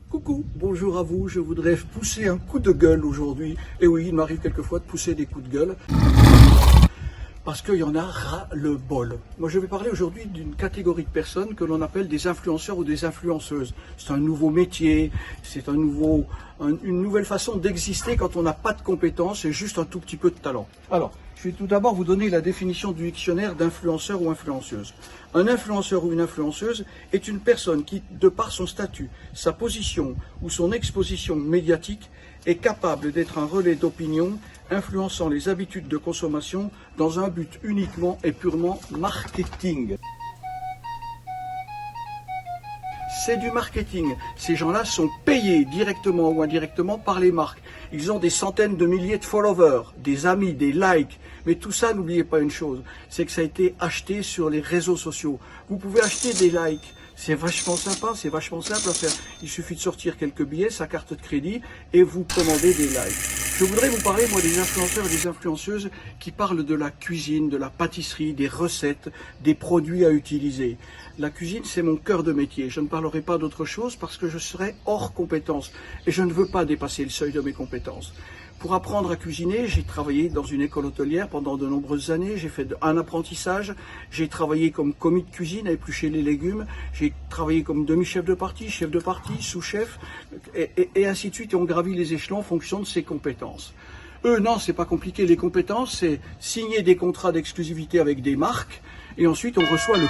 Coucou, bonjour à vous, je voudrais pousser un coup de gueule aujourd'hui. Et oui, il m'arrive quelquefois de pousser des coups de gueule. Parce qu'il y en a ras le bol. Moi je vais parler aujourd'hui d'une catégorie de personnes que l'on appelle des influenceurs ou des influenceuses. C'est un nouveau métier, c'est une nouvelle façon d'exister quand on n'a pas de compétences et juste un tout petit peu de talent. Alors, je vais tout d'abord vous donner la définition du dictionnaire d'influenceur ou influenceuse. Un influenceur ou une influenceuse est une personne qui, de par son statut, sa position ou son exposition médiatique, est capable d'être un relais d'opinion influençant les habitudes de consommation dans un but uniquement et purement marketing. C'est du marketing. Ces gens-là sont payés directement ou indirectement par les marques. Ils ont des centaines de milliers de followers, des amis, des likes. Mais tout ça, n'oubliez pas une chose, c'est que ça a été acheté sur les réseaux sociaux. Vous pouvez acheter des likes. C'est vachement sympa, c'est vachement simple à faire. Il suffit de sortir quelques billets, sa carte de crédit, et vous commandez des likes. Je voudrais vous parler, moi, des influenceurs et des influenceuses qui parlent de la cuisine, de la pâtisserie, des recettes, des produits à utiliser. La cuisine, c'est mon cœur de métier. Je ne parlerai pas d'autre chose parce que je serai hors compétence. Et je ne veux pas dépasser le seuil de mes compétences. Pour apprendre à cuisiner, j'ai travaillé dans une école hôtelière pendant de nombreuses années. J'ai fait un apprentissage. J'ai travaillé comme commis de cuisine à éplucher les légumes. J'ai travaillé comme demi-chef de partie, sous-chef, et ainsi de suite. Et on gravit les échelons en fonction de ses compétences. Eux, non, c'est pas compliqué. Les compétences, c'est signer des contrats d'exclusivité avec des marques. Et ensuite, on reçoit le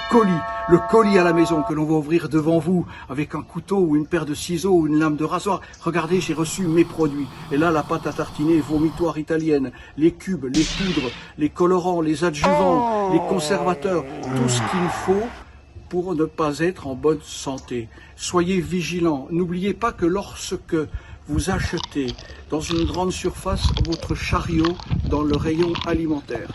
colis à la maison que l'on va ouvrir devant vous avec un couteau ou une paire de ciseaux ou une lame de rasoir. Regardez, j'ai reçu mes produits. Et là, la pâte à tartiner vomitoire italienne, les cubes, les poudres, les colorants, les adjuvants, les conservateurs, tout ce qu'il faut pour ne pas être en bonne santé. Soyez vigilants. N'oubliez pas que lorsque vous achetez dans une grande surface votre chariot dans le rayon alimentaire,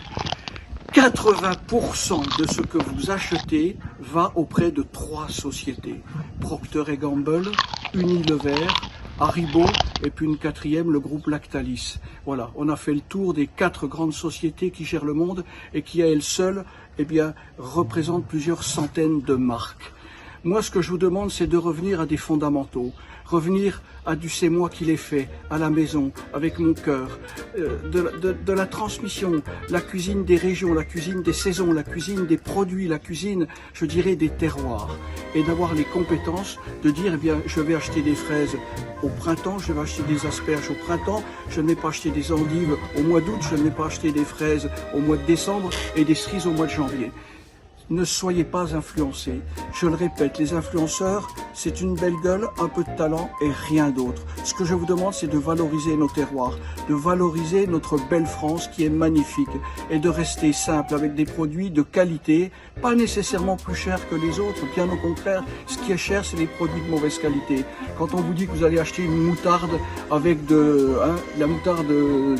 80% de ce que vous achetez va auprès de 3 sociétés. Procter & Gamble, Unilever, Haribo et puis une 4e, le groupe Lactalis. Voilà, on a fait le tour des 4 grandes sociétés qui gèrent le monde et qui à elles seules, représentent plusieurs centaines de marques. Moi, ce que je vous demande, c'est de revenir à des fondamentaux, revenir à du c'est moi qui l'ai fait, à la maison, avec mon cœur, de la transmission, la cuisine des régions, la cuisine des saisons, la cuisine des produits, la cuisine, je dirais, des terroirs, et d'avoir les compétences de dire, je vais acheter des fraises au printemps, je vais acheter des asperges au printemps, je ne vais pas acheter des endives au mois d'août, je ne vais pas acheter des fraises au mois de décembre et des cerises au mois de janvier. Ne soyez pas influencés. Je le répète, les influenceurs, c'est une belle gueule, un peu de talent et rien d'autre. Ce que je vous demande, c'est de valoriser nos terroirs, de valoriser notre belle France qui est magnifique et de rester simple avec des produits de qualité, pas nécessairement plus chers que les autres, bien au contraire, ce qui est cher, c'est les produits de mauvaise qualité. Quand on vous dit que vous allez acheter une moutarde avec la moutarde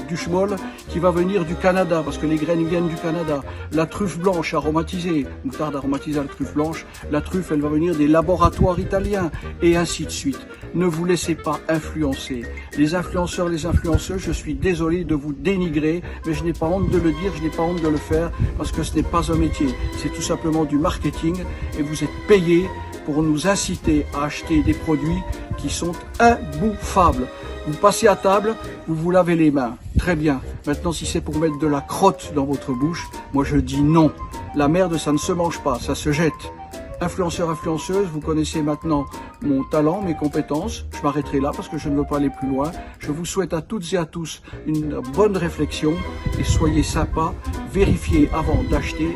du Schmoll qui va venir du Canada, parce que les graines viennent du Canada, la truffe blanche aromatisée, moutarde aromatisée à la truffe blanche, la truffe elle va venir des laboratoires italiens et ainsi de suite. Ne vous laissez pas influencer. Les influenceurs, les influenceuses, je suis désolé de vous dénigrer, mais je n'ai pas honte de le dire, je n'ai pas honte de le faire parce que ce n'est pas un métier, c'est tout simplement du marketing et vous êtes payés pour nous inciter à acheter des produits qui sont imbouffables. Vous passez à table, vous vous lavez les mains. Très bien. Maintenant, si c'est pour mettre de la crotte dans votre bouche, moi je dis non. La merde, ça ne se mange pas, ça se jette. Influenceur, influenceuse, vous connaissez maintenant mon talent, mes compétences. Je m'arrêterai là parce que je ne veux pas aller plus loin. Je vous souhaite à toutes et à tous une bonne réflexion et soyez sympas. Vérifiez avant d'acheter,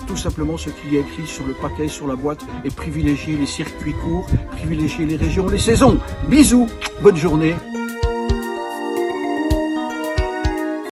tout simplement ce qu'il y a écrit sur le paquet, sur la boîte et privilégiez les circuits courts, privilégiez les régions, les saisons. Bisous, bonne journée.